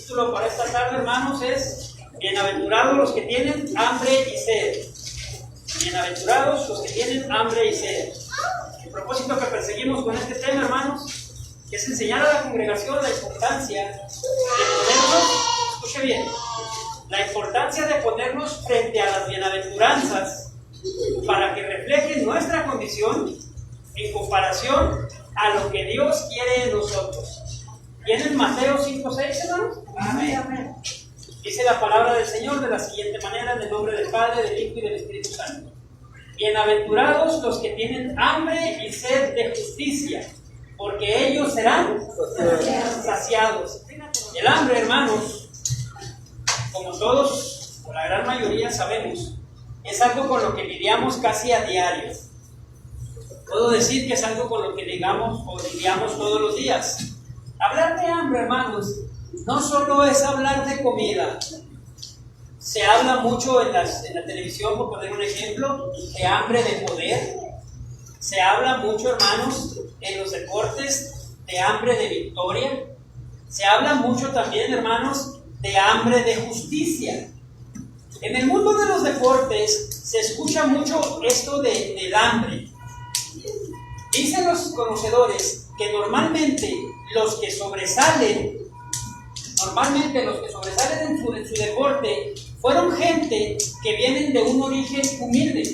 título para esta tarde, hermanos, es Bienaventurados los que tienen hambre y sed. Bienaventurados los que tienen hambre y sed. El propósito que perseguimos con este tema, hermanos, es enseñar a la congregación la importancia de ponernos, escuche bien, la importancia de ponernos frente a las bienaventuranzas para que reflejen nuestra condición en comparación a lo que Dios quiere en nosotros. ¿Tienen Mateo 5:6, hermanos? Amén. Dice la palabra del Señor de la siguiente manera, en el nombre del Padre, del Hijo y del Espíritu Santo. Bienaventurados los que tienen hambre y sed de justicia, porque ellos serán saciados. El hambre, hermanos, como todos, o la gran mayoría sabemos, es algo con lo que lidiamos casi a diario. Puedo decir que es algo con lo que lidiamos todos los días. Hablar de hambre, hermanos, no solo es hablar de comida. Se habla mucho en la televisión, por poner un ejemplo, de hambre de poder. Se habla mucho, hermanos, en los deportes, de hambre de victoria. Se habla mucho también, hermanos, de hambre de justicia. En el mundo de los deportes se escucha mucho esto del hambre. Dicen los conocedores que normalmente los que sobresalen en su deporte fueron gente que vienen de un origen humilde,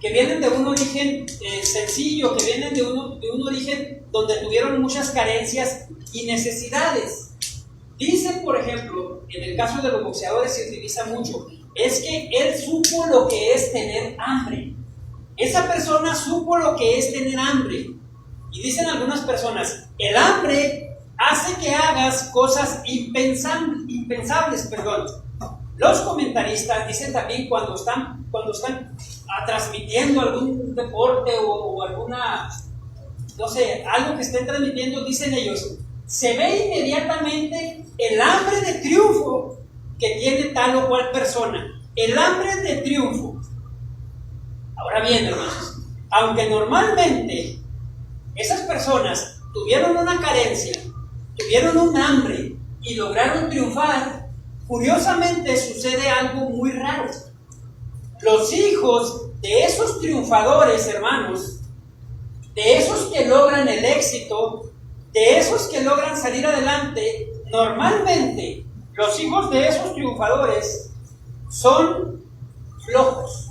que vienen de un origen sencillo, que vienen de un origen donde tuvieron muchas carencias y necesidades. Dicen, por ejemplo, en el caso de los boxeadores se utiliza mucho, es que él supo lo que es tener hambre. Esa persona supo lo que es tener hambre. Y dicen algunas personas, el hambre hace que hagas cosas impensables. Los comentaristas dicen también cuando están transmitiendo algún deporte o alguna, no sé, algo que estén transmitiendo, dicen ellos, se ve inmediatamente el hambre de triunfo que tiene tal o cual persona. El hambre de triunfo. Ahora bien, hermanos, aunque normalmente esas personas tuvieron una carencia, tuvieron un hambre y lograron triunfar, curiosamente sucede algo muy raro. Los hijos de esos triunfadores, hermanos, de esos que logran el éxito, de esos que logran salir adelante, normalmente los hijos de esos triunfadores son flojos.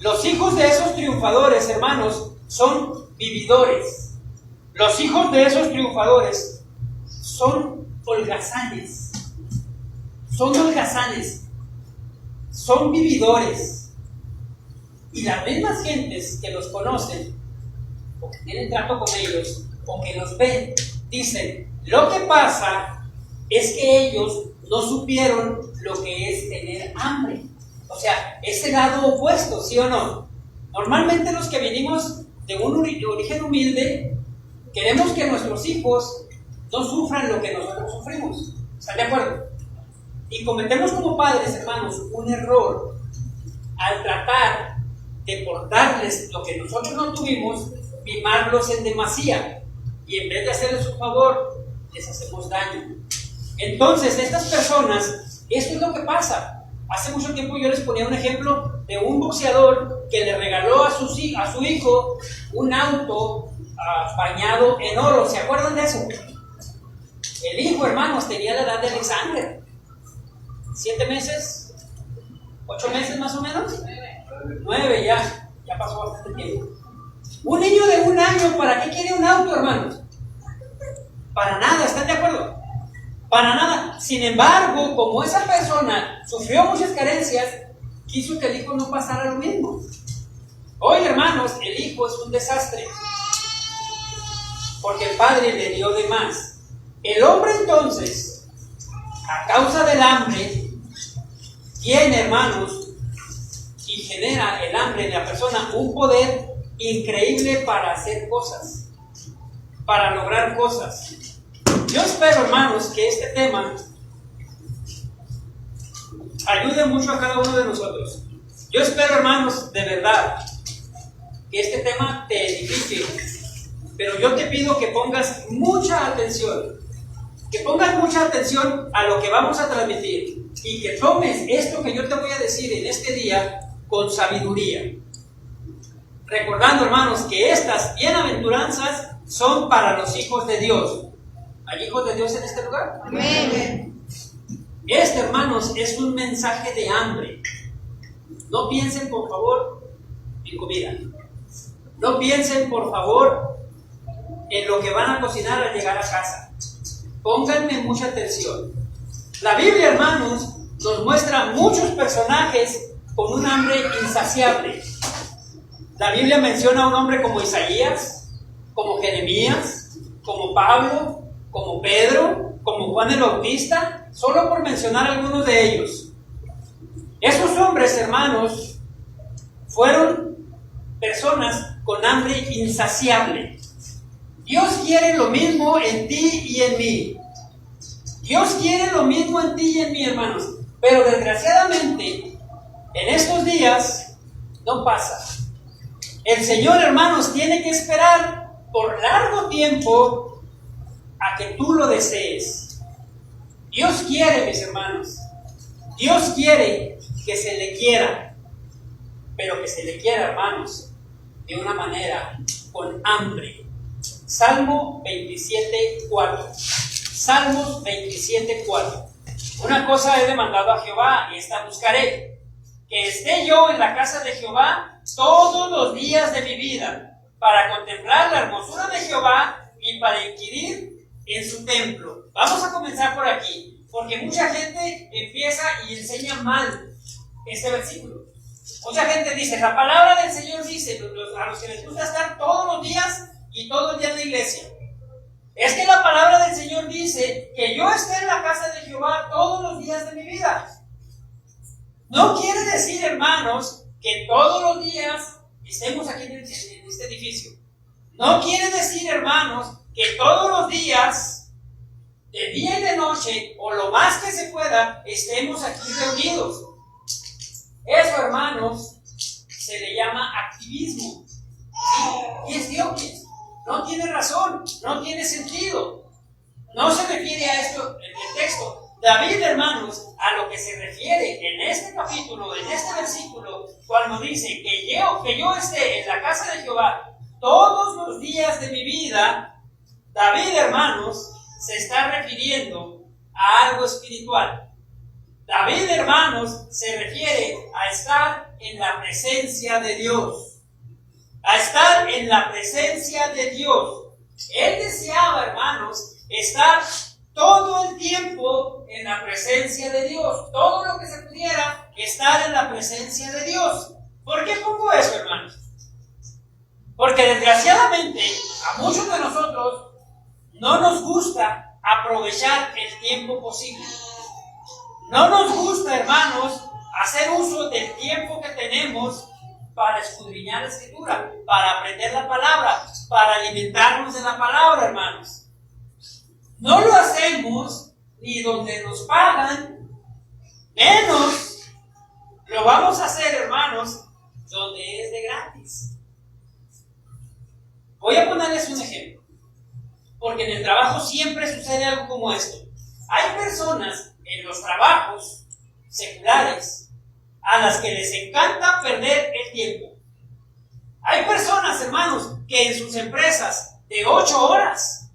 Los hijos de esos triunfadores, hermanos, son vividores. Los hijos de esos triunfadores son holgazanes. Son vividores. Y las mismas gentes que los conocen, o que tienen trato con ellos, o que los ven, dicen, lo que pasa es que ellos no supieron lo que es tener hambre. O sea, ese lado opuesto, ¿sí o no? Normalmente los que venimos de un origen humilde, queremos que nuestros hijos no sufran lo que nosotros sufrimos. ¿Están de acuerdo? Y cometemos como padres, hermanos, un error al tratar de portarles lo que nosotros no tuvimos, mimarlos en demasía. Y en vez de hacerles un favor, les hacemos daño. Entonces, estas personas, esto es lo que pasa. Hace mucho tiempo yo les ponía un ejemplo de un boxeador que le regaló a su hijo un auto bañado en oro. ¿Se acuerdan de eso? El hijo, hermanos, tenía la edad de Alexander. 7 meses, 8 meses más o menos. 9 ya pasó bastante tiempo. Un niño de 1 año, ¿para qué quiere un auto, hermanos? Para nada, ¿están de acuerdo? Para nada. Sin embargo, como esa persona sufrió muchas carencias, quiso que el hijo no pasara lo mismo. Hoy, hermanos, el hijo es un desastre, porque el padre le dio de más. El hombre, entonces, a causa del hambre, tiene, hermanos, y genera el hambre de la persona un poder increíble para hacer cosas, para lograr cosas. Yo espero, hermanos, que este tema ayude mucho a cada uno de nosotros. Yo espero, hermanos, de verdad, que este tema te edifique. Pero yo te pido que pongas mucha atención, que pongas mucha atención a lo que vamos a transmitir y que tomes esto que yo te voy a decir en este día con sabiduría. Recordando, hermanos, que estas bienaventuranzas son para los hijos de Dios. ¿Hay hijos de Dios en este lugar? Amén. Este, hermanos, es un mensaje de hambre. No piensen, por favor, en comida. No piensen, por favor, en lo que van a cocinar al llegar a casa. Pónganme mucha atención. La Biblia, hermanos, nos muestra muchos personajes con un hambre insaciable. La Biblia menciona a un hombre como Isaías, como Jeremías, como Pablo, como Pedro, como Juan el Bautista, solo por mencionar algunos de ellos. Esos hombres, hermanos, fueron personas con hambre insaciable. Dios quiere lo mismo en ti y en mí. Dios quiere lo mismo en ti y en mí, hermanos. Pero desgraciadamente, en estos días, no pasa. El Señor, hermanos, tiene que esperar por largo tiempo a que tú lo desees. Dios quiere, mis hermanos. Dios quiere que se le quiera. Pero que se le quiera, hermanos, de una manera con hambre. Salmo 27:4. Salmos 27:4. Una cosa he demandado a Jehová, y esta buscaré: que esté yo en la casa de Jehová todos los días de mi vida, para contemplar la hermosura de Jehová y para inquirir en su templo. Vamos a comenzar por aquí, porque mucha gente empieza y enseña mal este versículo. Mucha gente dice, la palabra del Señor dice, a los que les gusta estar todos los días y todo el día en la iglesia. Es que la palabra del Señor dice que yo esté en la casa de Jehová todos los días de mi vida. No quiere decir, hermanos, que todos los días estemos aquí en este edificio. No quiere decir, hermanos, que todos los días, de día y de noche, o lo más que se pueda, estemos aquí reunidos. Eso, hermanos, se le llama activismo. Y es Dios. No tiene razón, no tiene sentido. No se refiere a esto en el texto. David, hermanos, a lo que se refiere en este capítulo, en este versículo, cuando dice que yo esté en la casa de Jehová todos los días de mi vida, David, hermanos, se está refiriendo a algo espiritual. David, hermanos, se refiere a estar en la presencia de Dios. A estar en la presencia de Dios. Él deseaba, hermanos, estar todo el tiempo en la presencia de Dios. Todo lo que se pudiera, estar en la presencia de Dios. ¿Por qué pongo eso, hermanos? Porque desgraciadamente a muchos de nosotros no nos gusta aprovechar el tiempo posible. No nos gusta, hermanos, hacer uso del tiempo que tenemos para escudriñar la Escritura, para aprender la palabra, para alimentarnos de la palabra, hermanos. No lo hacemos ni donde nos pagan, menos lo vamos a hacer, hermanos, donde es de gratis. Voy a ponerles un ejemplo, porque en el trabajo siempre sucede algo como esto. Hay personas en los trabajos seculares a las que les encanta perder el tiempo. Hay personas, hermanos, que en sus empresas de 8 horas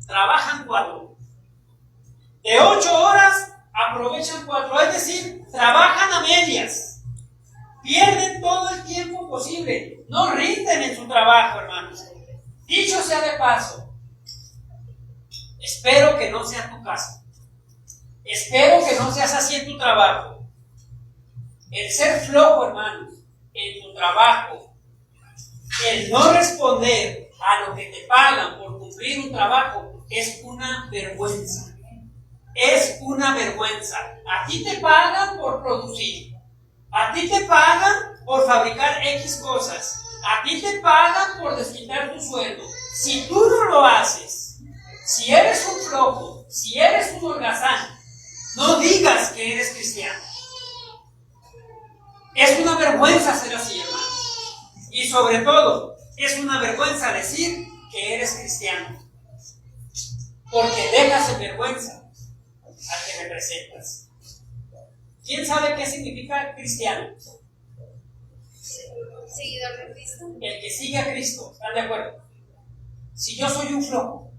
trabajan 4. De 8 horas aprovechan 4, es decir, trabajan a medias. Pierden todo el tiempo posible. No rinden en su trabajo, hermanos. Dicho sea de paso, espero que no sea tu caso. Espero que no seas así en tu trabajo. El ser flojo, hermanos, en tu trabajo, el no responder a lo que te pagan por cumplir un trabajo, es una vergüenza. Es una vergüenza. A ti te pagan por producir. A ti te pagan por fabricar X cosas. A ti te pagan por desquitar tu sueldo. Si tú no lo haces, si eres un flojo, si eres un holgazán, no digas que eres cristiano. Es una vergüenza ser así, hermanos. Y sobre todo, es una vergüenza decir que eres cristiano. porque dejas en vergüenza al que representas. ¿Quién sabe qué significa cristiano? Seguidor de Cristo. El que sigue a Cristo, ¿están de acuerdo? Si yo soy un flojo,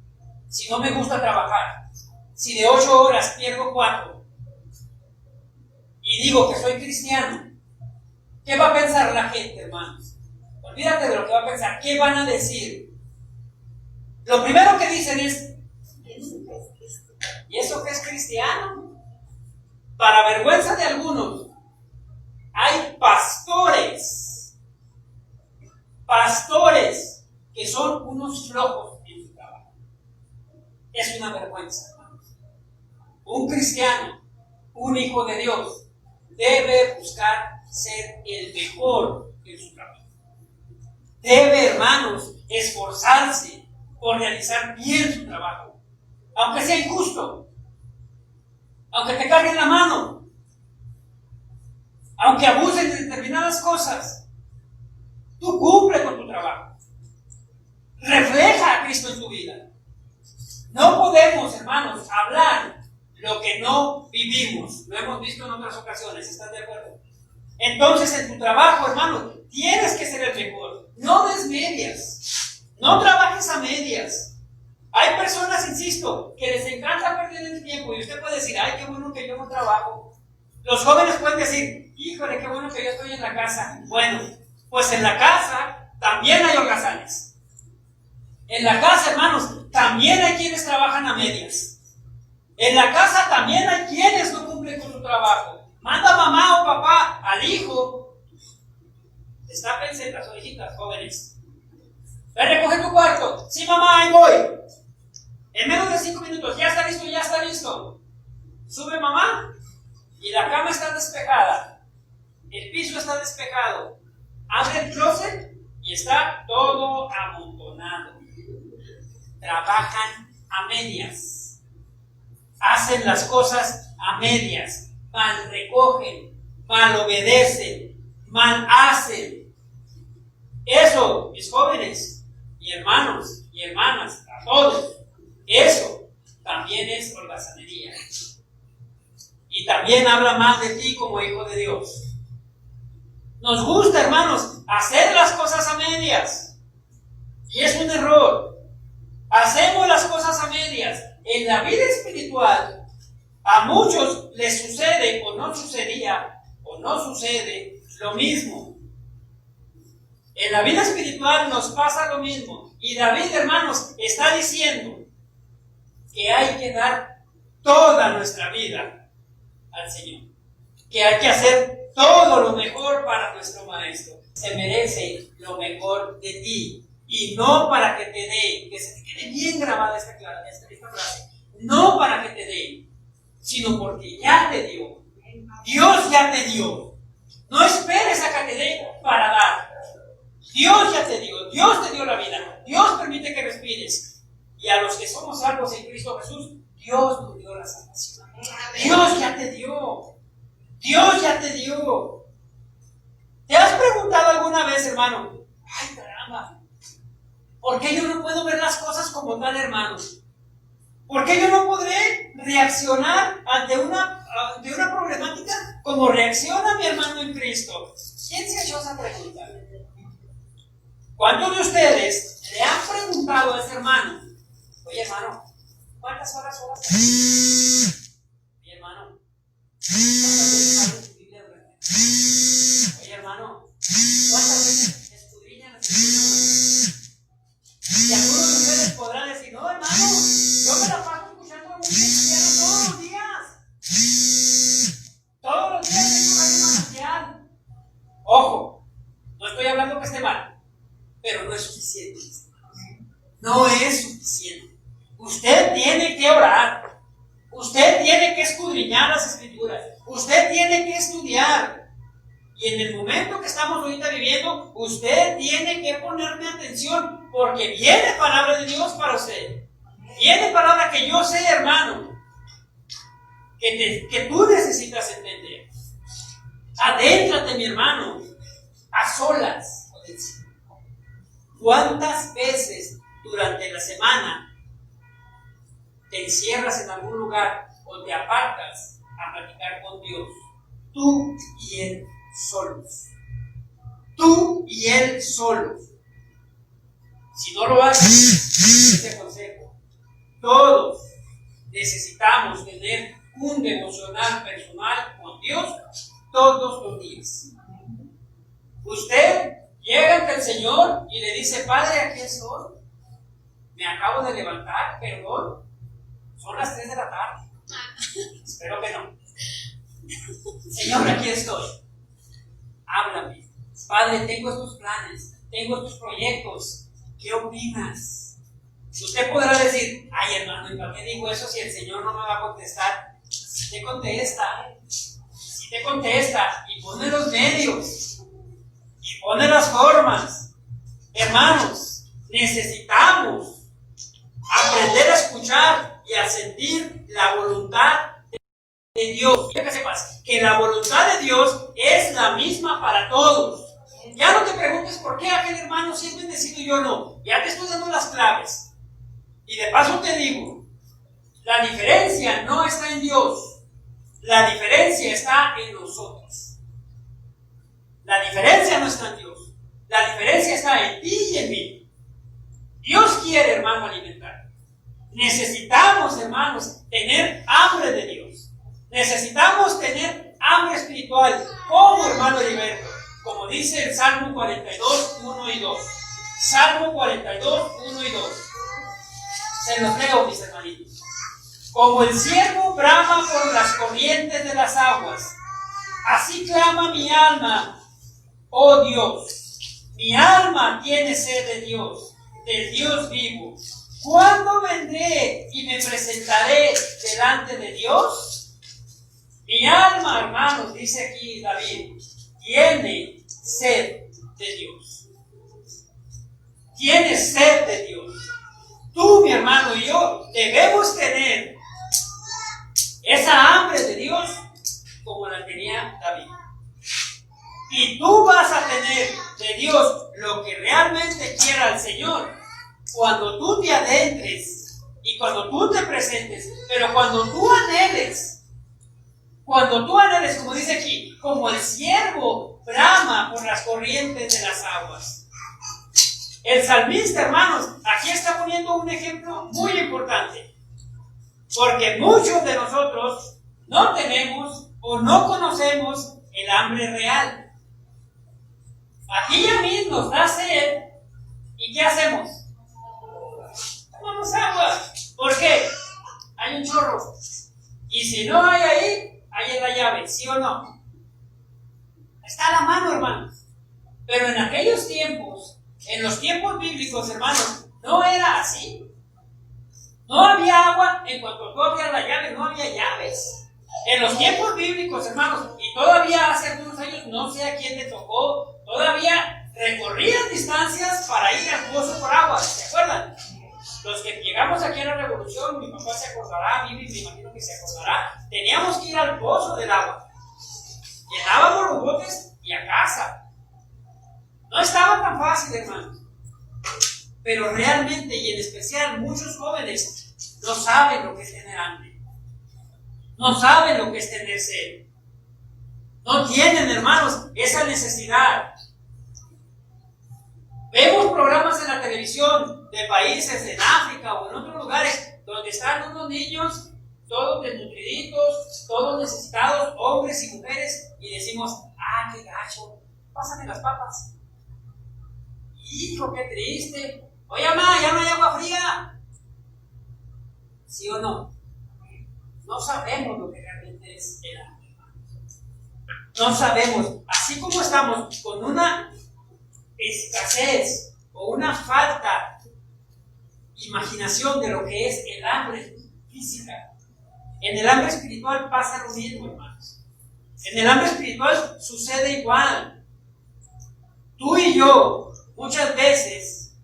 si no me gusta trabajar, si de 8 horas pierdo 4 y digo que soy cristiano, ¿qué va a pensar la gente, hermanos? Olvídate de lo que va a pensar. ¿Qué van a decir? Lo primero que dicen es: ¿y eso qué es cristiano? Para vergüenza de algunos, hay pastores que son unos flojos en su trabajo. Es una vergüenza, hermanos. Un cristiano, un hijo de Dios, debe buscar ser el mejor en su trabajo. Debe, hermanos, esforzarse por realizar bien su trabajo, aunque sea injusto, aunque te carguen la mano, aunque abusen de determinadas cosas. Tú cumple con tu trabajo, refleja a Cristo en tu vida. No podemos, hermanos, hablar lo que no vivimos. Lo hemos visto en otras ocasiones, ¿estás de acuerdo? Entonces, en tu trabajo, hermano, tienes que ser el mejor. No des medias, no trabajes a medias. Hay personas, insisto, que les encanta perder el tiempo y usted puede decir: ay, qué bueno que yo no trabajo. Los jóvenes pueden decir: híjole, qué bueno que yo estoy en la casa. Bueno, pues en la casa también hay holgazanes. En la casa, hermanos, también hay quienes trabajan a medias. En la casa también hay quienes no cumplen con su trabajo. Manda mamá o papá al hijo: destápense las orejitas, jóvenes. Ve, recoge tu cuarto. Sí, mamá, ahí voy. En menos de 5 minutos, ya está listo, ya está listo. Sube mamá y la cama está despejada. El piso está despejado. Abre el closet y está todo amontonado. Trabajan a medias. Hacen las cosas a medias. Mal recogen, mal obedecen, mal hacen. Eso, mis jóvenes y hermanos y hermanas, a todos, eso también es holgazanería. Y también habla mal de ti como hijo de Dios. Nos gusta, hermanos, hacer las cosas a medias. Y es un error. Hacemos las cosas a medias. En la vida espiritual, a muchos les sucede o no sucedía o no sucede lo mismo. En la vida espiritual nos pasa lo mismo. Y David, hermanos, está diciendo que hay que dar toda nuestra vida al Señor. Que hay que hacer todo lo mejor para nuestro Maestro. Se merece lo mejor de ti. Y no para que te dé, que se te quede bien grabada esta frase. No para que te dé, sino porque ya te dio. Dios ya te dio. No esperes a que te dé para dar. Dios ya te dio. Dios te dio la vida. Dios permite que respires. Y a los que somos salvos en Cristo Jesús, Dios nos dio la salvación. Dios ya te dio. Dios ya te dio. ¿Te has preguntado alguna vez, hermano? Ay, caramba, ¿por qué yo no puedo ver las cosas como tal, hermano? ¿Por qué yo no podré reaccionar ante una problemática como reacciona mi hermano en Cristo? ¿Quién se ha hecho esa pregunta? ¿Cuántos de ustedes le han preguntado a ese hermano: oye, hermano, ¿cuántas horas mi hermano? ¿Cuántas veces abres tu Biblia durante el día? Oye, hermano, ¿cuántas veces escudriñan la Escritura? Y algunos de ustedes podrán decir: no, hermano, yo me la paso escuchando a música cristiana todos los días. Todos los días tengo una misma manantial. Ojo, no estoy hablando que esté mal, pero no es suficiente. No es suficiente. Usted tiene que orar. Usted tiene que escudriñar las Escrituras. Usted tiene que estudiar. Y en el momento que estamos ahorita viviendo, usted tiene que ponerme atención, porque viene palabra de Dios para usted. Viene palabra que yo sé, hermano, que tú necesitas entender. Adéntrate, mi hermano, a solas. ¿Cuántas veces durante la semana te encierras en algún lugar o te apartas a platicar con Dios, tú y Él solos. Tú y Él solos. Si no lo haces, este consejo, todos necesitamos tener un devocional personal con Dios todos los días. Usted llega ante el Señor y le dice: Padre, aquí estoy. Me acabo de levantar, perdón. Son las 3 de la tarde. Espero que no. Señor, aquí estoy. Háblame. Padre, tengo estos planes, tengo estos proyectos. ¿Qué opinas? Usted podrá decir: ay, hermano, ¿y para qué digo eso si el Señor no me va a contestar? Si te contesta, y pone los medios, y pone las formas. Hermanos, necesitamos aprender a escuchar y a sentir la voluntad de Dios. Quiero que sepas que la voluntad de Dios es la misma para todos. Ya no te preguntes por qué aquel hermano sí es bendecido y yo no. Ya te estoy dando las claves. Y de paso te digo, la diferencia no está en Dios. La diferencia está en nosotros. La diferencia no está en Dios. La diferencia está en ti y en mí. Dios quiere, hermano, alimentar. Necesitamos, hermanos, tener hambre de Dios. Necesitamos tener hambre espiritual, como hermano Heriberto, como dice el Salmo 42, 1 y 2. Salmo 42, 1 y 2. Se los leo, mis hermanitos. Como el ciervo brama por las corrientes de las aguas, así clama mi alma, oh Dios. Mi alma tiene sed de Dios, del Dios vivo. ¿Cuándo vendré y me presentaré delante de Dios? Mi alma, hermanos, dice aquí David, tiene sed de Dios. Tiene sed de Dios. Tú, mi hermano, y yo debemos tener esa hambre de Dios como la tenía David. Y tú vas a tener de Dios lo que realmente quiera el Señor cuando tú te adentres y cuando tú te presentes, pero cuando tú anheles, como dice aquí, como el ciervo brama por las corrientes de las aguas. El salmista, hermanos, aquí está poniendo un ejemplo muy importante, porque muchos de nosotros no tenemos o no conocemos el hambre real. Aquí ya mismo nos da sed, ¿y qué hacemos? Tomamos agua. ¿Por qué? Hay un chorro. Y si no hay ahí, hay en la llave, ¿sí o no? Está a la mano, hermanos. Pero en aquellos tiempos, en los tiempos bíblicos, hermanos, no era así. No había agua, en cuanto tú abrías la llave, no había llaves. En los tiempos bíblicos, hermanos, y todavía hace algunos años, no sé a quién le tocó, todavía recorrían distancias para ir al pozo por agua, ¿se acuerdan? Los que llegamos aquí a la Revolución, mi papá se acordará, Vivi me imagino que se acordará, teníamos que ir al pozo del agua. Llenábamos los botes y a casa. No estaba tan fácil, hermanos. Pero realmente, y en especial muchos jóvenes, no saben lo que es tener hambre. No saben lo que es tener sed. No tienen, hermanos, esa necesidad. Vemos programas en la televisión de países en África o en otros lugares donde están unos niños todos desnutriditos, todos necesitados, hombres y mujeres, y decimos: ¡ah, qué gacho! Pásame las papas. ¡Hijo, qué triste! Oye, mamá, ya no hay agua fría. ¿Sí o no? No sabemos lo que realmente es el hambre. No sabemos. Así como estamos con una escasez o una falta de imaginación de lo que es el hambre física, en el hambre espiritual pasa lo mismo, hermanos. En el hambre espiritual sucede igual. Tú y yo muchas veces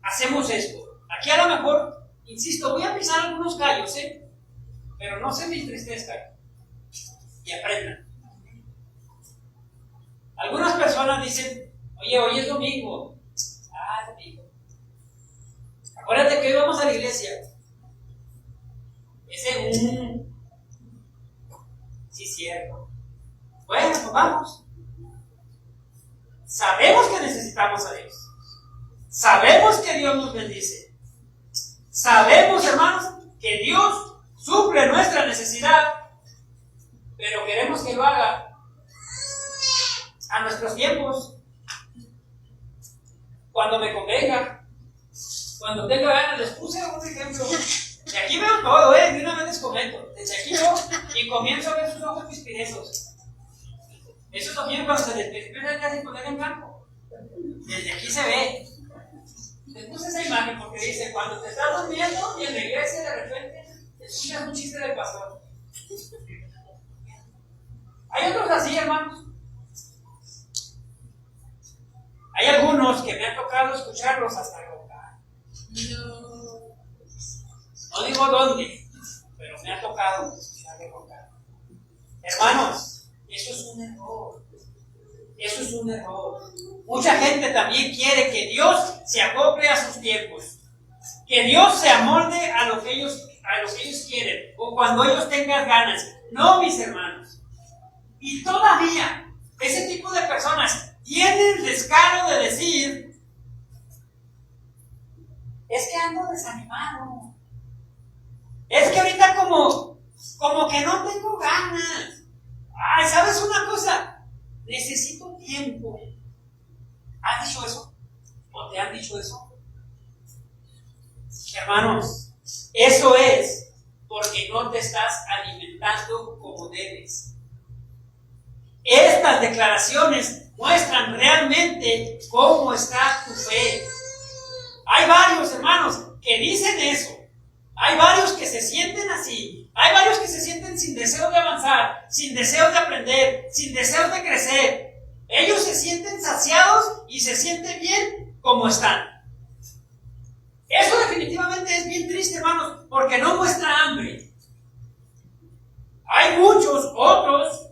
hacemos esto. Aquí a lo mejor, insisto, voy a pisar algunos callos, pero no se me entristezcan y aprendan. Algunas personas dicen: oye, hoy es domingo. Ah, domingo. Acuérdate que hoy vamos a la iglesia. Ese sí, cierto. Bueno, pues vamos. Sabemos que necesitamos a Dios. Sabemos que Dios nos bendice. Sabemos, hermanos, que Dios suple nuestra necesidad, pero queremos que lo haga a nuestros tiempos, cuando me convenga, cuando tenga ganas. Les puse un ejemplo. De aquí veo todo, de una vez les comento. Desde aquí veo y comienzo a ver sus ojos pispiresos. Eso también cuando se despierta ya sin poner en blanco. Desde aquí se ve. Les puse esa imagen porque dice, cuando te estás durmiendo y en la iglesia de repente escuchas un chiste del pastor. Hay otros así, hermanos. Hay algunos que me han tocado escucharlos hasta roncar. No digo dónde, pero me ha tocado escucharlos roncar. Hermanos, eso es un error. Eso es un error. Mucha gente también quiere que Dios se acople a sus tiempos. Que Dios se amolde a lo que ellos quieren, o cuando ellos tengan ganas. No, mis hermanos. Y todavía, ese tipo de personas tienen el descaro de decir, es que ando desanimado. Es que ahorita como que no tengo ganas. Ay, ¿sabes una cosa? Necesito tiempo. ¿Has dicho eso? ¿O te han dicho eso? Hermanos, eso es porque no te estás alimentando como debes. Estas declaraciones muestran realmente cómo está tu fe. Hay varios hermanos que dicen eso. Hay varios que se sienten así. Hay varios que se sienten sin deseo de avanzar, sin deseo de aprender, sin deseo de crecer. Ellos se sienten saciados y se sienten bien como están. Eso definitivamente es bien triste, hermanos, porque no muestra hambre. Hay muchos otros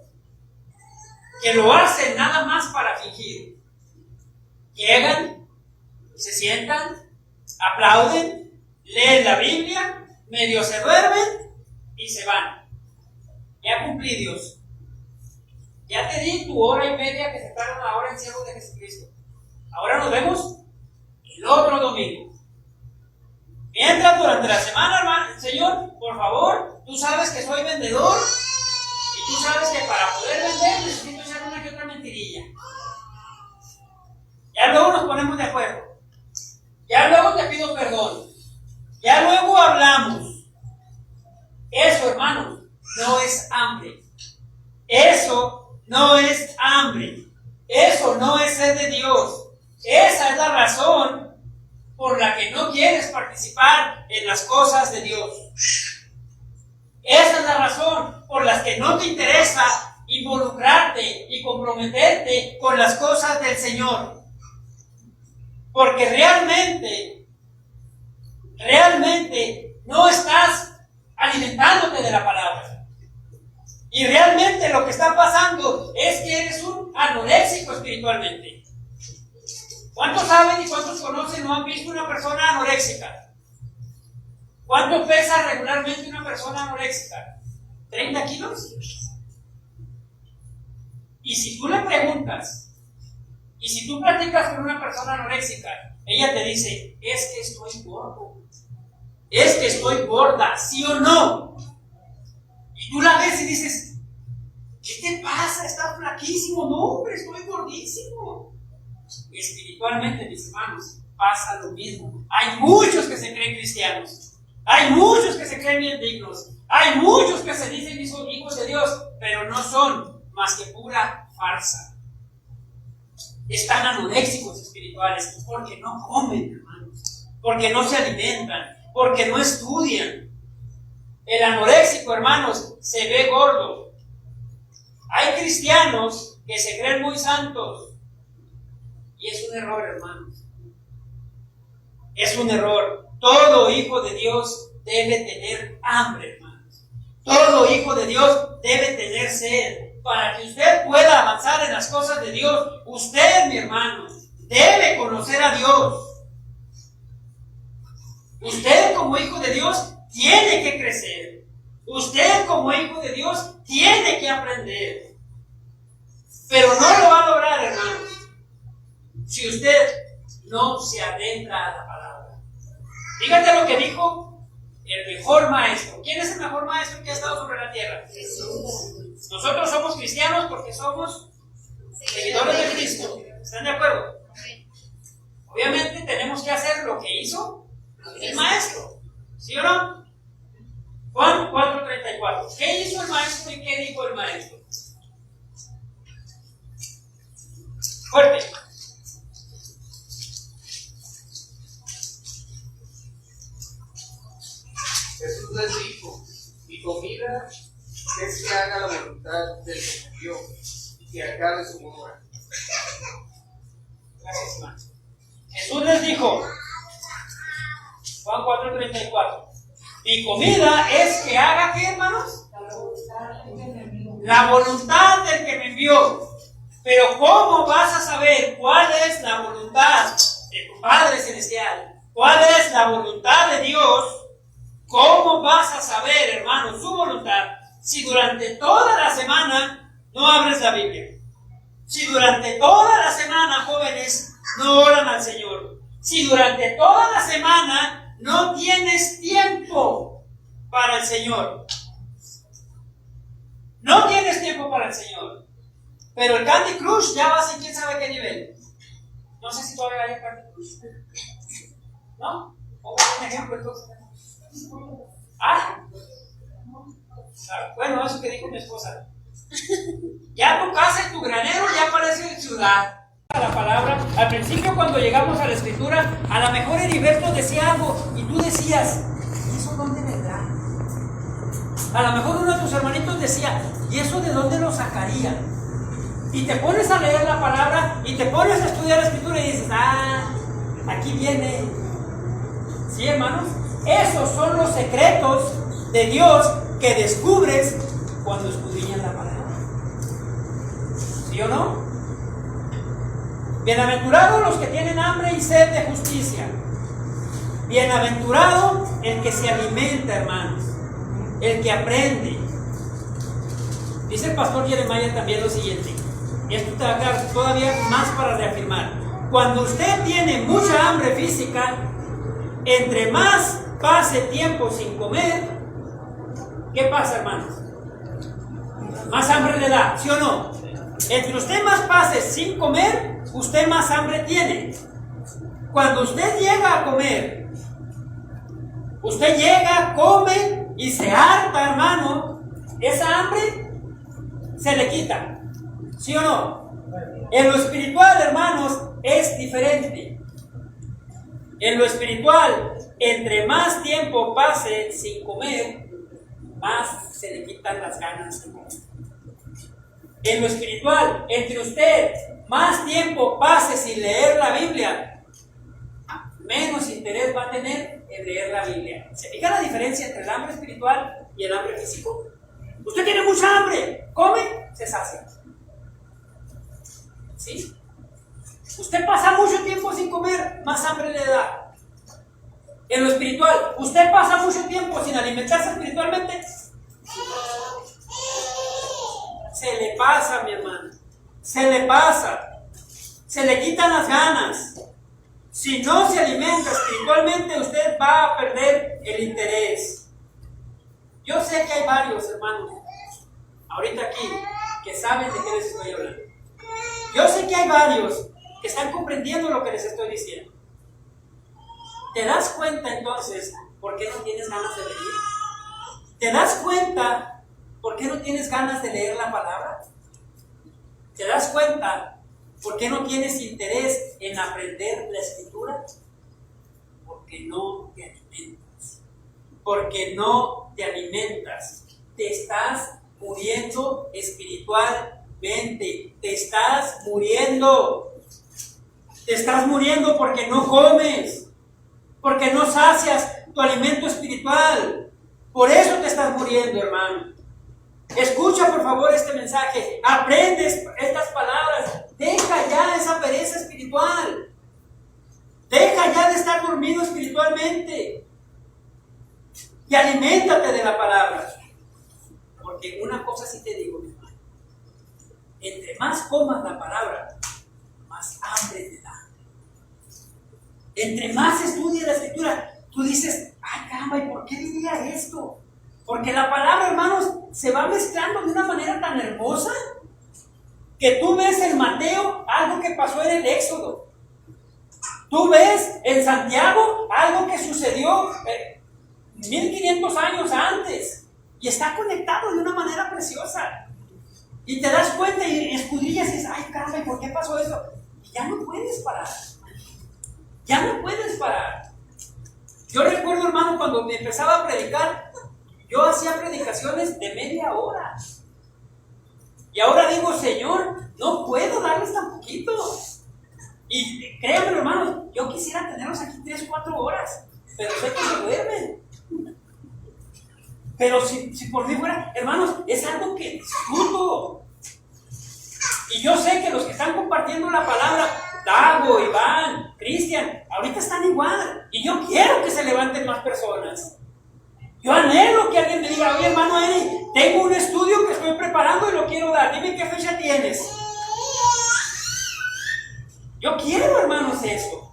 que lo hacen nada más para fingir. Llegan, se sientan, aplauden, leen la Biblia, medio se duermen y se van. Ya cumplí, Dios. Ya te di tu hora y media que se tarda una hora en siervos de Jesucristo. Ahora nos vemos el otro domingo. Mientras durante la semana, hermano, Señor, por favor, tú sabes que soy vendedor y tú sabes que para poder vender necesito echar una que otra mentirilla. Ya luego nos ponemos de acuerdo. Ya luego te pido perdón. Ya luego hablamos. Eso, hermano, no es hambre. Eso no es hambre. Eso no es sed de Dios. Esa es la razón por la que no quieres participar en las cosas de Dios. Esa es la razón por la que no te interesa involucrarte y comprometerte con las cosas del Señor. Porque realmente no estás alimentándote de la palabra. Y realmente lo que está pasando es que eres un anoréxico espiritualmente. ¿Cuántos saben y cuántos conocen o han visto una persona anoréxica? ¿Cuánto pesa regularmente una persona anoréxica? ¿30 kilos? Y si tú le preguntas, y si tú platicas con una persona anoréxica, ella te dice, es que estoy gordo, es que estoy gorda, ¿sí o no? Y tú la ves y dices, ¿qué te pasa? Estás flaquísimo. No, hombre, estoy gordísimo. Espiritualmente, mis hermanos, pasa lo mismo. Hay muchos que se creen cristianos. Hay muchos que se creen bien dignos. Hay muchos que se dicen hijos de Dios, pero no son más que pura farsa. Están anoréxicos espirituales porque no comen, hermanos, porque no se alimentan, porque no estudian. El anoréxico, hermanos, se ve gordo. Hay cristianos que se creen muy santos. Y es un error, hermanos. Es un error. Todo hijo de Dios debe tener hambre, hermanos. Todo hijo de Dios debe tener sed. Para que usted pueda avanzar en las cosas de Dios, usted, mi hermano, debe conocer a Dios. Usted, como hijo de Dios, tiene que crecer. Usted como hijo de Dios tiene que aprender. Pero no lo va a lograr, hermanos, si usted no se adentra a la palabra. Fíjate lo que dijo el mejor maestro. ¿Quién es el mejor maestro que ha estado sobre la tierra? Jesús. Nosotros somos cristianos porque somos seguidores de Cristo. ¿Están de acuerdo? Obviamente tenemos que hacer lo que hizo el maestro. ¿Sí o no? Juan 4:34. ¿Qué hizo el maestro y qué dijo el maestro? Fuerte. Jesús les dijo: mi comida es que haga la voluntad del que me envió y que acabe su obra. Gracias, hermano. Jesús les dijo, Juan 4:34, mi comida es que haga, ¿qué, hermanos? La voluntad del que me envió. Pero ¿cómo vas a saber cuál es la voluntad de tu Padre Celestial? ¿Cuál es la voluntad de Dios? ¿Cómo vas a saber, hermano, su voluntad si durante toda la semana no abres la Biblia? Si durante toda la semana, jóvenes, no oran al Señor. Si durante toda la semana no tienes tiempo para el Señor. No tienes tiempo para el Señor. Pero el Candy Crush ya va a ser quién sabe qué nivel. No sé si todavía hay Candy Crush. ¿No? Pongo un ejemplo entonces. Bueno, eso que dijo mi esposa. Ya tu casa y tu granero ya parece ciudad. La palabra, al principio cuando llegamos a la escritura, a lo mejor Heriberto decía algo y tú decías, ¿y eso dónde vendrá? A lo mejor uno de tus hermanitos decía, ¿y eso de dónde lo sacaría? Y te pones a leer la palabra y te pones a estudiar la escritura y dices, aquí viene. ¿Sí, hermanos? Esos son los secretos de Dios que descubres cuando escudriñas la palabra. ¿Sí o no? Bienaventurados los que tienen hambre y sed de justicia. Bienaventurado el que se alimenta, hermanos, el que aprende. Dice el pastor Jeremiah también lo siguiente, y esto te va a dar todavía más para reafirmar. Cuando usted tiene mucha hambre física, entre más pase tiempo sin comer, ¿qué pasa, hermanos? Más hambre le da, ¿sí o no? Entre usted más pase sin comer, usted más hambre tiene. Cuando usted llega a comer, usted llega, come y se harta, hermano, esa hambre se le quita, ¿sí o no? En lo espiritual, hermanos, es diferente. En lo espiritual, entre más tiempo pase sin comer, más se le quitan las ganas de comer. En lo espiritual, entre usted más tiempo pase sin leer la Biblia, menos interés va a tener en leer la Biblia. ¿Se fija la diferencia entre el hambre espiritual y el hambre físico? Usted tiene mucha hambre, come, se sacia. ¿Sí? Usted pasa mucho tiempo sin comer, más hambre le da. En lo espiritual, usted pasa mucho tiempo sin alimentarse espiritualmente, se le pasa, mi hermano, se le pasa, se le quitan las ganas. Si no se alimenta espiritualmente, usted va a perder el interés. Yo sé que hay varios hermanos ahorita aquí que saben de qué les estoy hablando. Yo sé que hay varios que están comprendiendo lo que les estoy diciendo. ¿Te das cuenta entonces por qué no tienes ganas de venir? ¿Te das cuenta por qué no tienes ganas de leer la palabra? ¿Te das cuenta por qué no tienes interés en aprender la escritura? Porque no te alimentas. Porque no te alimentas. Te estás muriendo espiritualmente. Te estás muriendo. Te estás muriendo porque no comes. Porque no sacias tu alimento espiritual. Por eso te estás muriendo, hermano. Escucha por favor este mensaje. Aprende estas palabras. Deja ya esa pereza espiritual. Deja ya de estar dormido espiritualmente. Y aliméntate de la palabra. Porque una cosa sí te digo, mi hermano, entre más comas la palabra, más hambre te da. Entre más estudias la escritura, tú dices, ay caramba, ¿y por qué diría esto? Porque la palabra, hermanos, se va mezclando de una manera tan hermosa que tú ves en Mateo algo que pasó en el Éxodo. Tú ves en Santiago algo que sucedió 1500 años antes y está conectado de una manera preciosa. Y te das cuenta y escudrillas y dices, ay caramba, ¿y por qué pasó eso? Y ya no puedes parar. Ya no puedes parar. Yo recuerdo, hermano, cuando me empezaba a predicar, yo hacía predicaciones de media hora. Y ahora digo, Señor, no puedo darles tan poquito. Y créanme, hermanos, yo quisiera tenerlos aquí 3, 4 horas, pero sé que se duermen. Pero si por mí fuera, hermanos, es algo que disfruto. Y yo sé que los que están compartiendo la palabra, Dago, Iván, Cristian, ahorita están igual. Y yo quiero que se levanten más personas. Yo anhelo que alguien me diga, oye hermano Eri, tengo un estudio que estoy preparando y lo quiero dar. Dime qué fecha tienes. Yo quiero, hermanos, eso.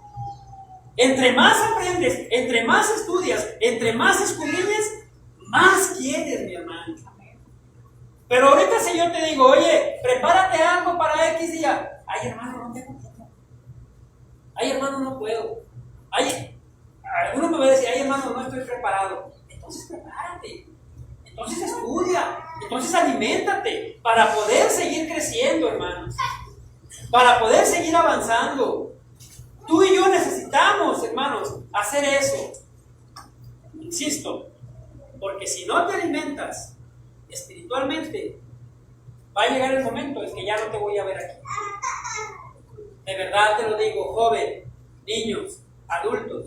Entre más aprendes, entre más estudias, entre más escudriñas, más quieres, mi hermano. Pero ahorita si yo te digo, oye, prepárate algo para X día. Ay, hermano, no tengo tiempo. Ay, hermano, no puedo. Ay, alguno me va a decir, ay, hermano, no estoy preparado. Entonces prepárate. Entonces estudia. Entonces aliméntate para poder seguir creciendo, hermanos. Para poder seguir avanzando. Tú y yo necesitamos, hermanos, hacer eso. Insisto, porque si no te alimentas espiritualmente, va a llegar el momento en que ya no te voy a ver aquí. De verdad te lo digo, joven, niños, adultos.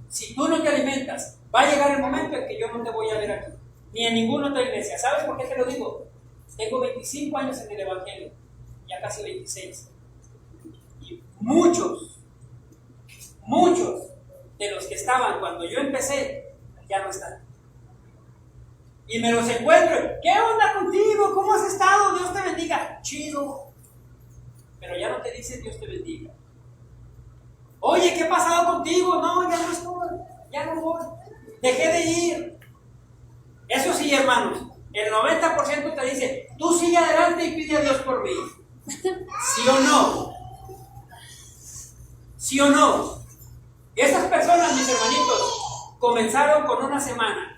Si tú no te alimentas, va a llegar el momento en que yo no te voy a ver aquí, ni en ninguna otra iglesia. ¿Sabes por qué te lo digo? Tengo 25 años en el Evangelio, ya casi 26. Y muchos de los que estaban cuando yo empecé, ya no están. Y me los encuentro, ¿qué onda contigo? ¿Cómo has estado? Dios te bendiga. Chido. Pero ya no te dice Dios te bendiga. Oye, ¿qué ha pasado contigo? No, ya no estoy, ya no voy. Dejé de ir. Eso sí, hermanos, el 90% te dice, tú sigue adelante y pide a Dios por mí. ¿Sí o no? ¿Sí o no? Esas personas, mis hermanitos, comenzaron con una semana.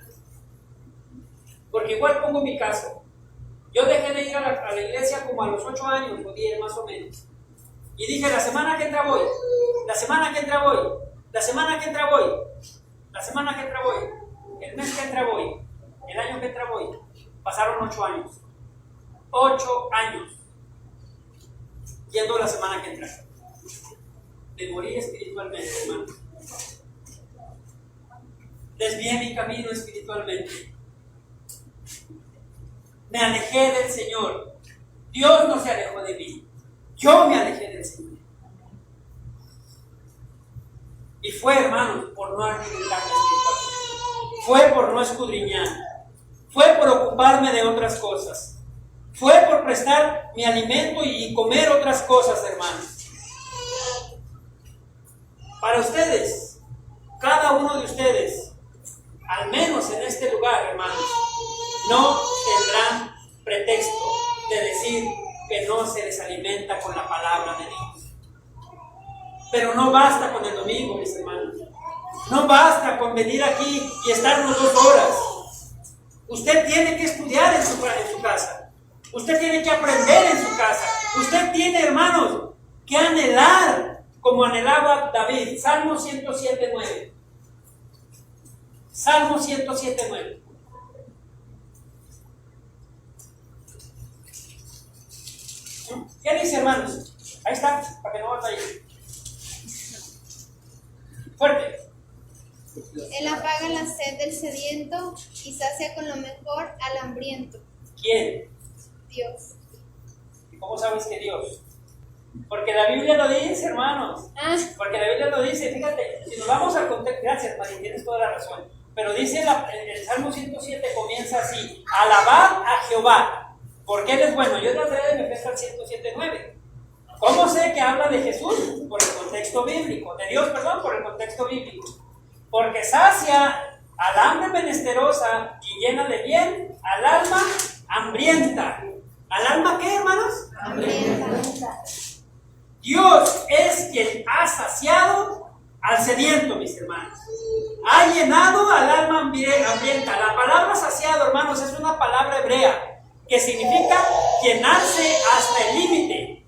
Porque igual pongo mi caso. Yo dejé de ir a la iglesia como a los 8 años, o 10 más o menos. Y dije, la semana que entra voy, la semana que entra voy, la semana que entra voy, la semana que entra voy, el mes que entra voy, el año que entra voy. Pasaron 8 años. 8 años. Yendo la semana que entra. Me morí espiritualmente, hermano. Desvié mi camino espiritualmente. Me alejé del Señor. Dios no se alejó de mí. Yo me alejé del Señor. Y fue, hermanos, por no alimentarme espiritualmente. Fue por no escudriñar. Fue por ocuparme de otras cosas. Fue por prestar mi alimento y comer otras cosas, hermanos. Para ustedes, cada uno de ustedes, al menos en este lugar, hermanos, no tendrán pretexto de decir que no se les alimenta con la palabra de Dios. Pero no basta con el domingo, mis hermanos. No basta con venir aquí y estarnos 2 horas. Usted tiene que estudiar en su casa. Usted tiene que aprender en su casa. Usted tiene, hermanos, que anhelar como anhelaba David. Salmo 107:9. Salmo 107:9. ¿Qué dice, hermanos? Ahí está, para que no batalle. Fuerte. Él apaga la sed del sediento y sacia con lo mejor al hambriento. ¿Quién? Dios. ¿Y cómo sabes que Dios? Porque la Biblia lo dice, hermanos. Porque la Biblia lo dice. Fíjate, si nos vamos al contexto, gracias, María, tienes toda la razón. pero dice el Salmo 107 comienza así: alabad a Jehová, porque Él es bueno. Yo trataré de empezar al 107:9. ¿Cómo sé que habla de Jesús? Por el contexto bíblico, de Dios, perdón, por el contexto bíblico. Porque sacia al hambre menesterosa y llena de bien al alma hambrienta. ¿Al alma qué, hermanos? Hambrienta. Dios es quien ha saciado al sediento, mis hermanos. Ha llenado al alma hambrienta. La palabra saciado, hermanos, es una palabra hebrea que significa llenarse hasta el límite.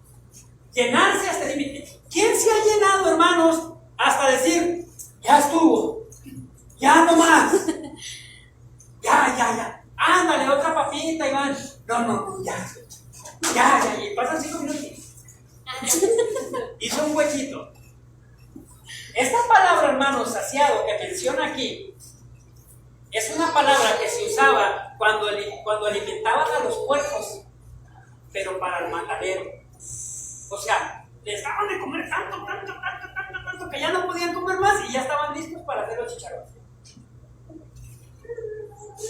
Llenarse hasta el límite. ¿Quién se ha llenado, hermanos, hasta decir, ya estuvo, ya no más, ya, ándale, otra papita, Iván? No, ya, y pasan 5 minutos. Hizo un huequito. Esta palabra, hermanos, saciado, que menciona aquí, es una palabra que se usaba cuando alimentaban a los puercos, pero para el matadero. O sea, les daban de comer tanto, que ya no podían comer más y ya estaban listos para hacer los chicharrones.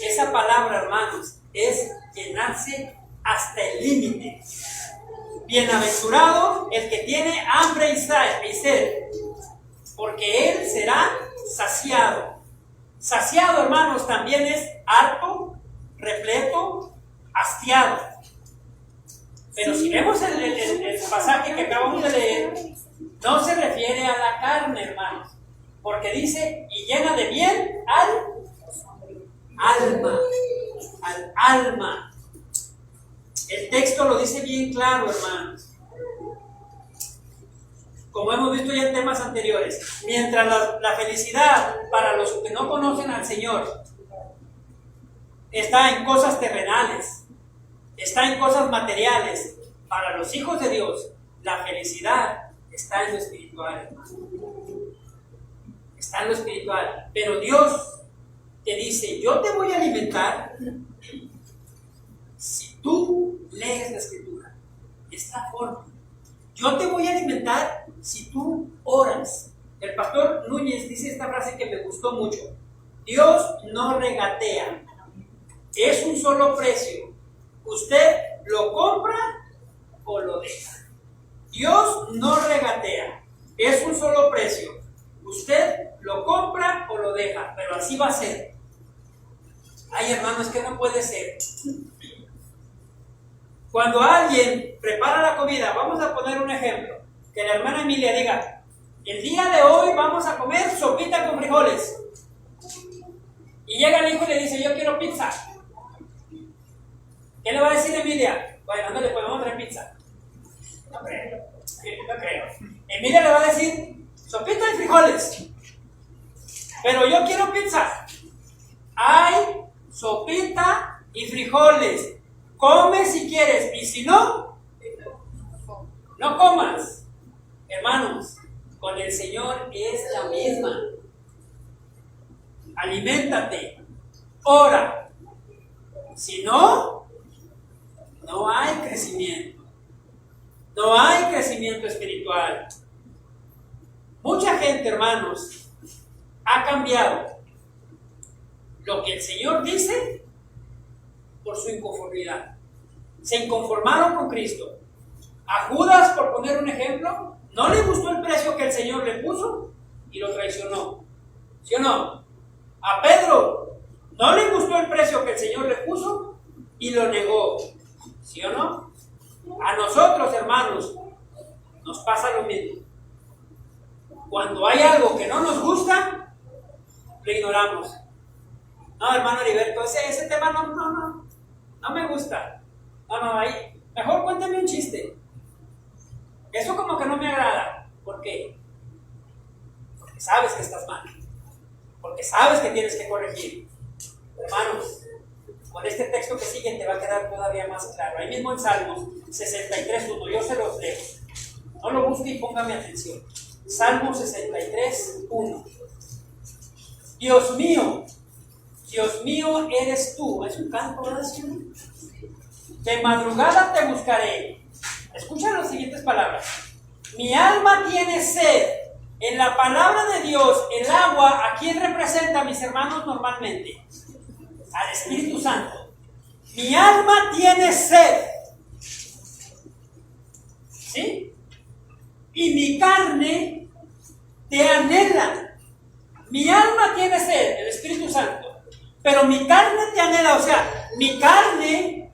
Esa palabra, hermanos, es llenarse hasta el límite. Bienaventurado el que tiene hambre y sed, porque él será saciado. Saciado, hermanos, también es harto, repleto, hastiado. Pero si vemos el pasaje que acabamos de leer, no se refiere a la carne, hermanos, porque dice, y llena de bien al alma. El texto lo dice bien claro, hermanos. Como hemos visto ya en temas anteriores, mientras la felicidad para los que no conocen al Señor está en cosas terrenales, está en cosas materiales, para los hijos de Dios, la felicidad está en lo espiritual, hermano. Está en lo espiritual. Pero Dios te dice, yo te voy a alimentar si tú lees la Escritura. Es la forma. Yo te voy a alimentar si tú oras. El pastor Núñez dice esta frase que me gustó mucho: Dios no regatea, es un solo precio. Usted lo compra o lo deja. Dios no regatea, es un solo precio. Usted lo compra o lo deja, pero así va a ser. Ay, hermano, es que no puede ser. Cuando alguien prepara la comida, vamos a poner un ejemplo, que la hermana Emilia diga, el día de hoy vamos a comer sopita con frijoles. Y llega el hijo y le dice, yo quiero pizza. ¿Qué le va a decir Emilia? Bueno, no le podemos traer pizza. No creo. Emilia le va a decir, sopita y frijoles. Pero yo quiero pizza. Hay sopita y frijoles. Come si quieres, y si no, no comas. Hermanos, con el Señor es la misma. Aliméntate, ora. Si no, no hay crecimiento. No hay crecimiento espiritual. Mucha gente, hermanos, ha cambiado lo que el Señor dice por su inconformidad. Se inconformaron con Cristo. A Judas, por poner un ejemplo, no le gustó el precio que el Señor le puso y lo traicionó. ¿Sí o no? A Pedro no le gustó el precio que el Señor le puso y lo negó. ¿Sí o no? A nosotros, hermanos, nos pasa lo mismo. Cuando hay algo que no nos gusta, lo ignoramos. No, hermano Heriberto, ese tema no me gusta. Ahí, mejor cuéntame un chiste. Eso como que no me agrada. ¿Por qué? Porque sabes que estás mal. Porque sabes que tienes que corregir. Hermanos, con este texto que sigue te va a quedar todavía más claro. Ahí mismo en Salmos 63:1, yo se los leo. No lo busque y póngame atención. Salmos 63:1. Dios mío, eres tú. Es un canto, ¿verdad? De madrugada te buscaré. Escucha las siguientes palabras. Mi alma tiene sed En la palabra de Dios, el agua, ¿a quién representa, mis hermanos, normalmente? Al Espíritu Santo. Mi alma tiene sed. ¿Sí? Y mi carne te anhela. Mi alma tiene sed, el Espíritu Santo. Pero mi carne te anhela, o sea, mi carne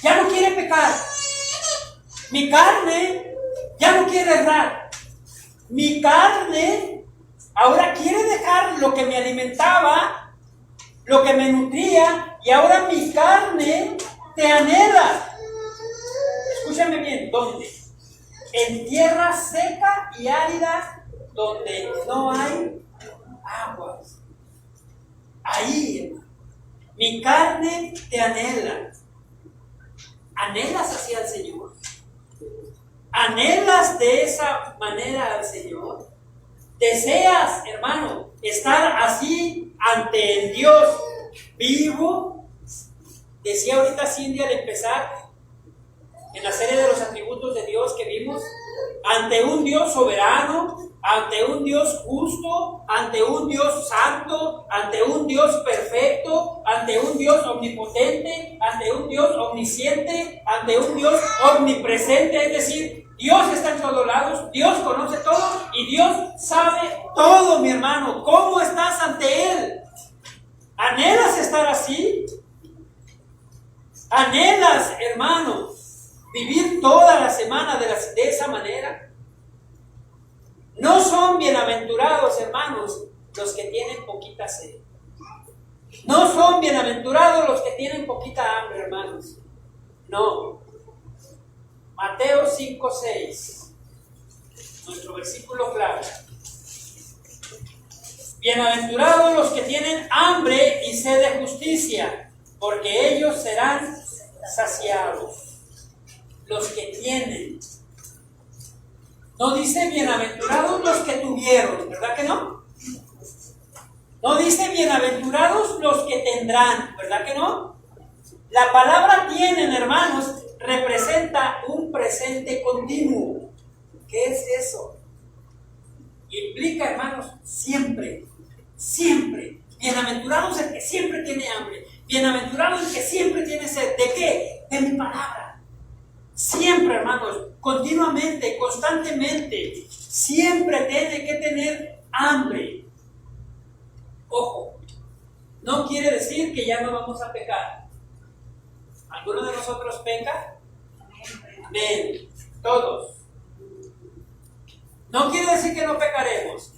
ya no quiere pecar. Mi carne ya no quiere errar. Mi carne ahora quiere dejar lo que me alimentaba, lo que me nutría, y ahora mi carne te anhela. Escúchame bien, ¿dónde? En tierra seca y árida, donde no hay aguas. Ahí, mi carne te anhela. ¿Anhelas así al Señor? ¿Anhelas de esa manera al Señor? ¿Deseas, hermano, estar así ante el Dios vivo? Decía ahorita Cindy al empezar en la serie de los atributos de Dios que vimos, ante un Dios soberano, ante un Dios justo, ante un Dios santo, ante un Dios perfecto, ante un Dios omnipotente, ante un Dios omnisciente, ante un Dios omnipresente, es decir, Dios está en todos lados, Dios conoce todo y Dios sabe todo, mi hermano. ¿Cómo estás ante Él? ¿Anhelas estar así? ¿Anhelas, hermano, vivir toda la semana de esa manera? No son bienaventurados, hermanos, los que tienen poquita sed. No son bienaventurados los que tienen poquita hambre, hermanos. No. Mateo 5:6, nuestro versículo clave. Bienaventurados los que tienen hambre y sed de justicia, porque ellos serán saciados. Los que tienen. No dice bienaventurados los que tuvieron, ¿verdad que no? No dice bienaventurados los que tendrán, ¿verdad que no? La palabra tienen, hermanos, representa un presente continuo. ¿Qué es eso? Implica, hermanos, siempre, siempre. Bienaventurado es el que siempre tiene hambre. Bienaventurado es el que siempre tiene sed. ¿De qué? De mi palabra. Siempre, hermanos, continuamente, constantemente, siempre tiene que tener hambre. Ojo, no quiere decir que ya no vamos a pecar. ¿Alguno de nosotros peca? Amén. Todos. No quiere decir que no pecaremos,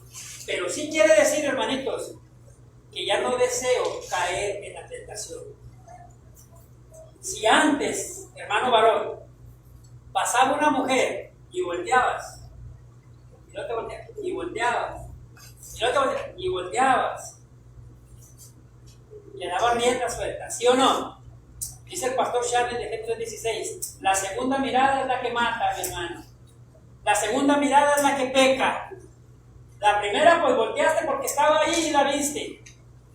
pero sí quiere decir, hermanitos, que ya no deseo caer en la tentación. Si antes, hermano varón, pasaba una mujer y volteabas, y no te volteabas, y volteabas, y no te volteabas, y volteabas, le dabas rienda suelta, ¿sí o no? Dice el pastor Charles de Génesis 16, la segunda mirada es la que mata, mi hermano. La segunda mirada es la que peca. La primera, pues volteaste porque estaba ahí y la viste.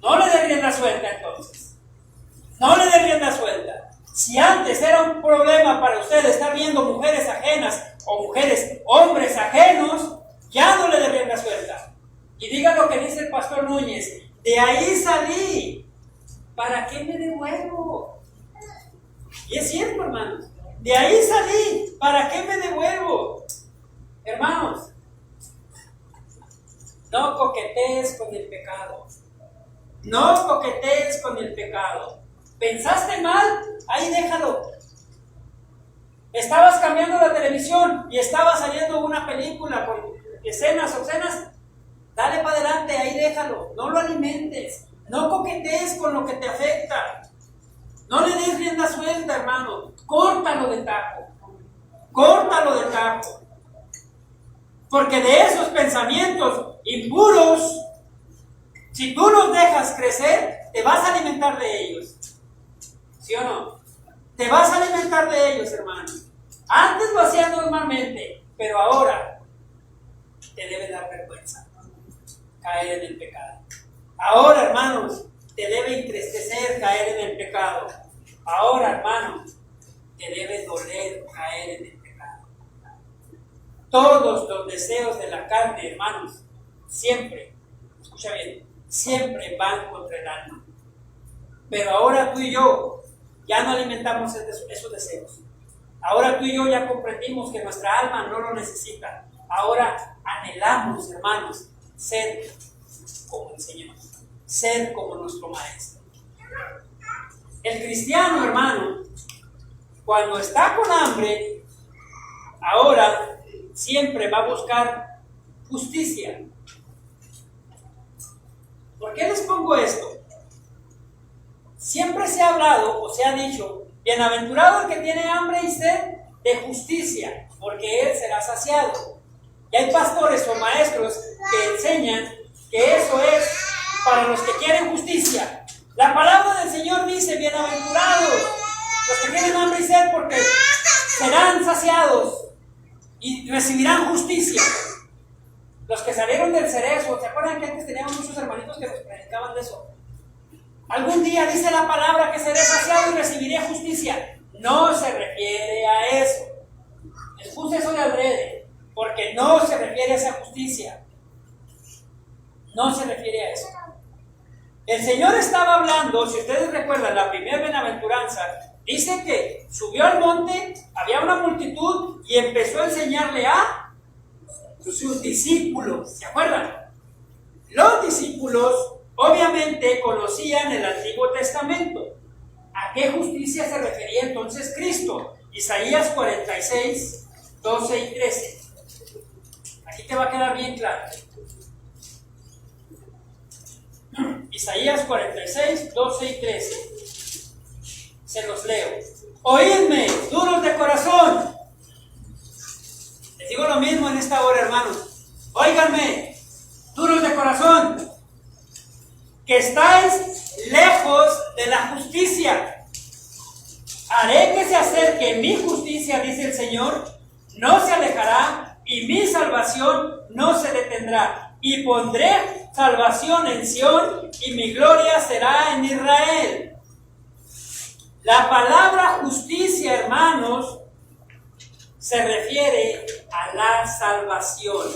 No le des rienda suelta entonces. No le des rienda suelta. Si antes era un problema para usted estar viendo mujeres ajenas o hombres ajenos, ya no le des rienda suelta. Y diga lo que dice el pastor Núñez, de ahí salí, ¿para qué me devuelvo? Y es cierto, hermanos, de ahí salí, ¿para qué me devuelvo? Hermanos, no coquetees con el pecado. No coquetees con el pecado. ¿Pensaste mal? Ahí déjalo. Estabas cambiando la televisión y estaba saliendo una película con escenas obscenas. Dale para adelante, ahí déjalo. No lo alimentes. No coquetees con lo que te afecta. No le des rienda suelta, hermano. Córtalo de tajo. Córtalo de tajo. Porque de esos pensamientos impuros, si tú los dejas crecer, te vas a alimentar de ellos. ¿Sí o no? Te vas a alimentar de ellos, hermano. Antes lo hacías normalmente, pero ahora te debe dar vergüenza caer en el pecado. Ahora, hermanos, te debe entristecer caer en el pecado. Ahora, hermano, te debe doler caer en el pecado. Todos los deseos de la carne, hermanos, siempre, escucha bien, siempre van contra el alma. Pero ahora tú y yo ya no alimentamos esos deseos. Ahora tú y yo ya comprendimos que nuestra alma no lo necesita. Ahora anhelamos, hermanos, ser como el Señor, ser como nuestro Maestro. El cristiano, hermano, cuando está con hambre, ahora siempre va a buscar justicia. ¿Por qué les pongo esto? Siempre se ha hablado o se ha dicho, bienaventurado el que tiene hambre y sed de justicia, porque él será saciado. Y hay pastores o maestros que enseñan que eso es para los que quieren justicia. La palabra del Señor dice, bienaventurados los que tienen hambre y sed, porque serán saciados y recibirán justicia. Los que salieron del cerezo, ¿se acuerdan que antes teníamos muchos hermanitos que nos predicaban de eso? Algún día dice la palabra que seré saciado y recibiré justicia. No se refiere a eso. Les puse eso de adrede, porque no se refiere a esa justicia. No se refiere a eso. El Señor estaba hablando, si ustedes recuerdan, la primera bienaventuranza, dice que subió al monte, había una multitud y empezó a enseñarle a sus discípulos. ¿Se acuerdan? Los discípulos obviamente conocían el Antiguo Testamento. ¿A qué justicia se refería entonces Cristo? Isaías 46, 12 y 13. Aquí te va a quedar bien claro. Isaías 46, 12 y 13. Se los leo. Oídme, duros de corazón. Les digo lo mismo en esta hora, hermanos. Óiganme, duros de corazón, que estáis lejos de la justicia. Haré que se acerque mi justicia, dice el Señor, no se alejará, y mi salvación no se detendrá. Y pondré salvación en Sión, y mi gloria será en Israel. La palabra justicia, hermanos, se refiere a la salvación.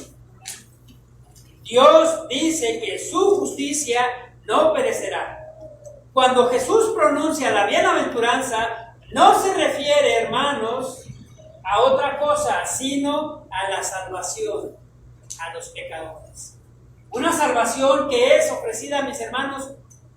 Dios dice que su justicia no perecerá. Cuando Jesús pronuncia la bienaventuranza, no se refiere, hermanos, a otra cosa, sino a la salvación a los pecadores. Una salvación que es ofrecida, mis hermanos,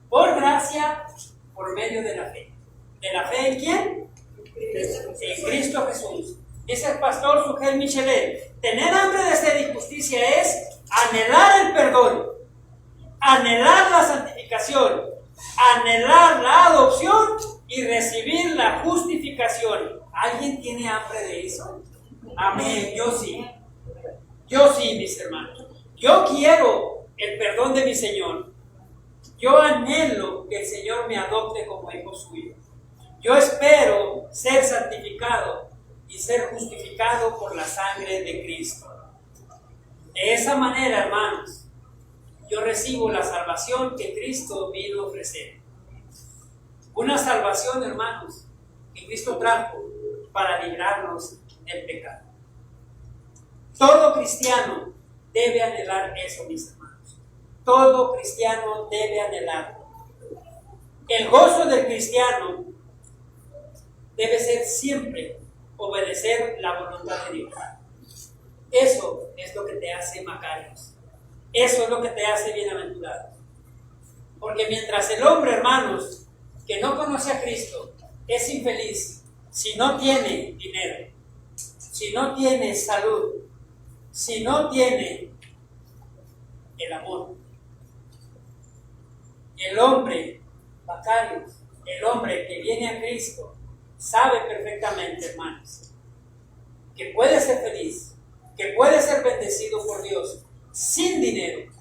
por gracia, por medio de la fe. ¿De la fe en quién? En Cristo Jesús. Dice el pastor Sugel Michelet, tener hambre de sed y justicia es anhelar el perdón, anhelar la santificación, anhelar la adopción y recibir la justificación. ¿Alguien tiene hambre de eso? Amén, yo sí. Yo sí, mis hermanos. Yo quiero el perdón de mi Señor. Yo anhelo que el Señor me adopte como hijo suyo. Yo espero ser santificado y ser justificado por la sangre de Cristo. De esa manera, hermanos, yo recibo la salvación que Cristo vino a ofrecer. Una salvación, hermanos, que Cristo trajo para librarnos del pecado. Todo cristiano debe anhelar eso, mis hermanos. Todo cristiano debe anhelarlo. El gozo del cristiano debe ser siempre obedecer la voluntad de Dios. Eso es lo que te hace macarios. Eso es lo que te hace bienaventurado. Porque mientras el hombre, hermanos, que no conoce a Cristo, es infeliz si no tiene dinero, si no tiene salud, si no tiene el amor. El hombre macario, el hombre que viene a Cristo, sabe perfectamente, hermanos, que puede ser feliz, que puede ser bendecido por Dios sin dinero,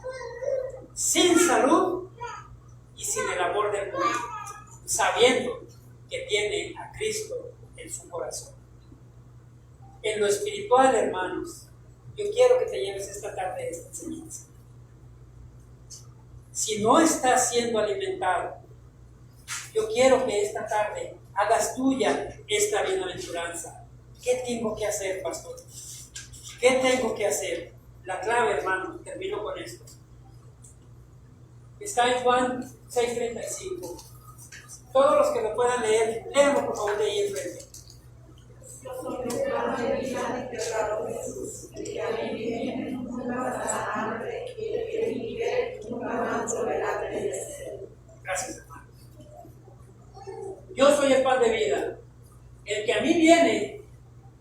sin salud y sin el amor del mundo, sabiendo que tiene a Cristo en su corazón. En lo espiritual, hermanos, yo quiero que te lleves esta tarde esta enseñanza. Si no estás siendo alimentado, yo quiero que esta tarde hagas tuya esta bienaventuranza. ¿Qué tengo que hacer, pastor? ¿Qué tengo que hacer? La clave, hermano, termino con esto. Está en Juan 6:35. Todos los que lo puedan leer, léanlo por favor de ahí enfrente. Gracias, hermano. Yo soy el pan de vida. El que a mí viene,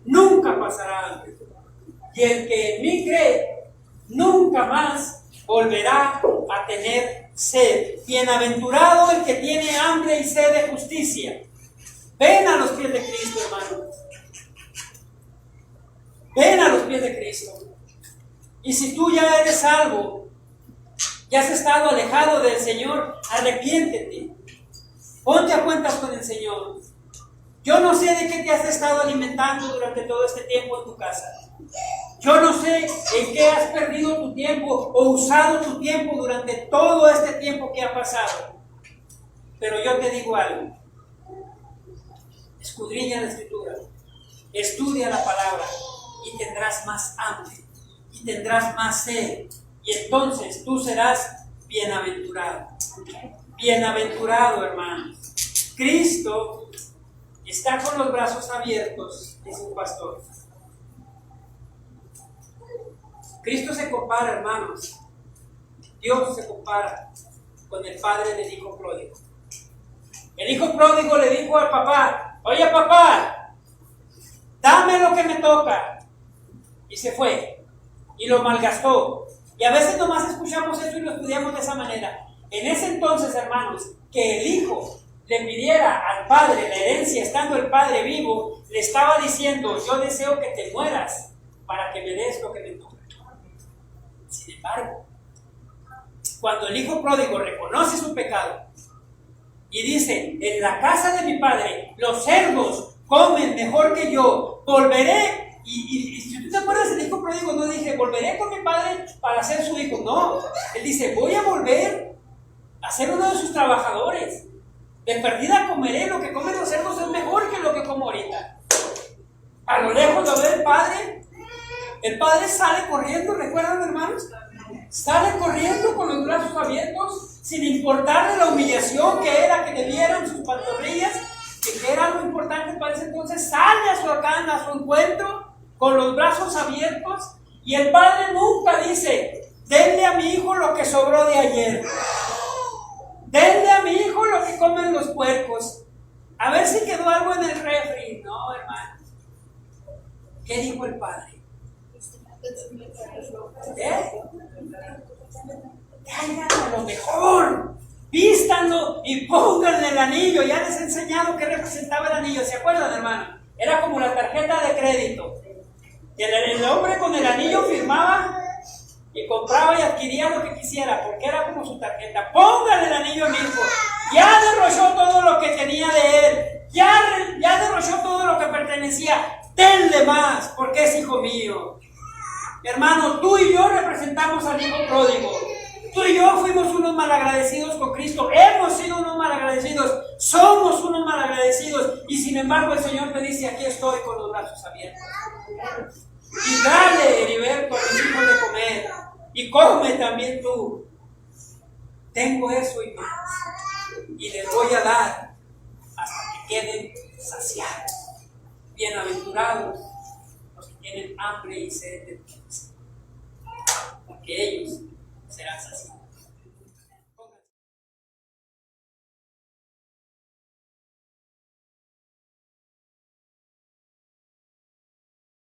nunca pasará hambre. Y el que en mí cree, nunca más volverá a tener sed. Bienaventurado el que tiene hambre y sed de justicia. Ven a los pies de Cristo, hermano. Ven a los pies de Cristo. Y si tú ya eres salvo, ya has estado alejado del Señor, arrepiéntete. Ponte a cuentas con el Señor. Yo no sé de qué te has estado alimentando durante todo este tiempo en tu casa. Yo no sé en qué has perdido tu tiempo o usado tu tiempo durante todo este tiempo que ha pasado. Pero yo te digo algo. Escudriña la Escritura. Estudia la palabra y tendrás más hambre y tendrás más sed. Y entonces tú serás bienaventurado. Bienaventurado, hermano. Cristo está con los brazos abiertos, dice un pastor. Cristo se compara, hermanos. Dios se compara con el padre del hijo pródigo. El hijo pródigo le dijo al papá: oye, papá, dame lo que me toca. Y se fue y lo malgastó. Y a veces nomás escuchamos eso y lo estudiamos de esa manera. En ese entonces, hermanos, que el hijo le pidiera al padre la herencia estando el padre vivo, le estaba diciendo: yo deseo que te mueras para que me des lo que me toca. Sin embargo, cuando el hijo pródigo reconoce su pecado y dice: en la casa de mi padre los cerdos comen mejor que yo, volveré. Y si tú te acuerdas, el hijo pródigo no dije: volveré con mi padre para ser su hijo. No, él dice: voy a volver a ser uno de sus trabajadores. De perdida comeré, lo que comen los cerdos es mejor que lo que como ahorita. A lo lejos lo ve el padre sale corriendo, ¿recuerdan, hermanos? Sale corriendo con los brazos abiertos, sin importarle la humillación que era que le dieran sus pantorrillas, que era algo importante para ese entonces. Sale a su encuentro con los brazos abiertos, y el padre nunca dice: denle a mi hijo lo que sobró de ayer. Denle a mi hijo lo que comen los puercos. A ver si quedó algo en el refri. No, hermano. ¿Qué dijo el padre? Traigan lo mejor. Vístanlo y pónganle el anillo. Ya les he enseñado qué representaba el anillo. ¿Se acuerdan, hermano? Era como la tarjeta de crédito. Y el hombre con el anillo firmaba y compraba y adquiría lo que quisiera, porque era como su tarjeta. Póngale el anillo a mi hijo. Ya derrochó todo lo que tenía de él. Ya derrochó todo lo que pertenecía. Denle más, porque es hijo mío. Hermano, tú y yo representamos al hijo pródigo. Tú y yo fuimos unos malagradecidos con Cristo. Hemos sido unos malagradecidos. Somos unos malagradecidos. Y sin embargo el Señor me dice: aquí estoy con los brazos abiertos. Y dale, Heriberto, a mis hijos de comer. Y come también tú. Tengo eso y más. Y les voy a dar hasta que queden saciados. Bienaventurados los que tienen hambre y sed de justicia, porque ellos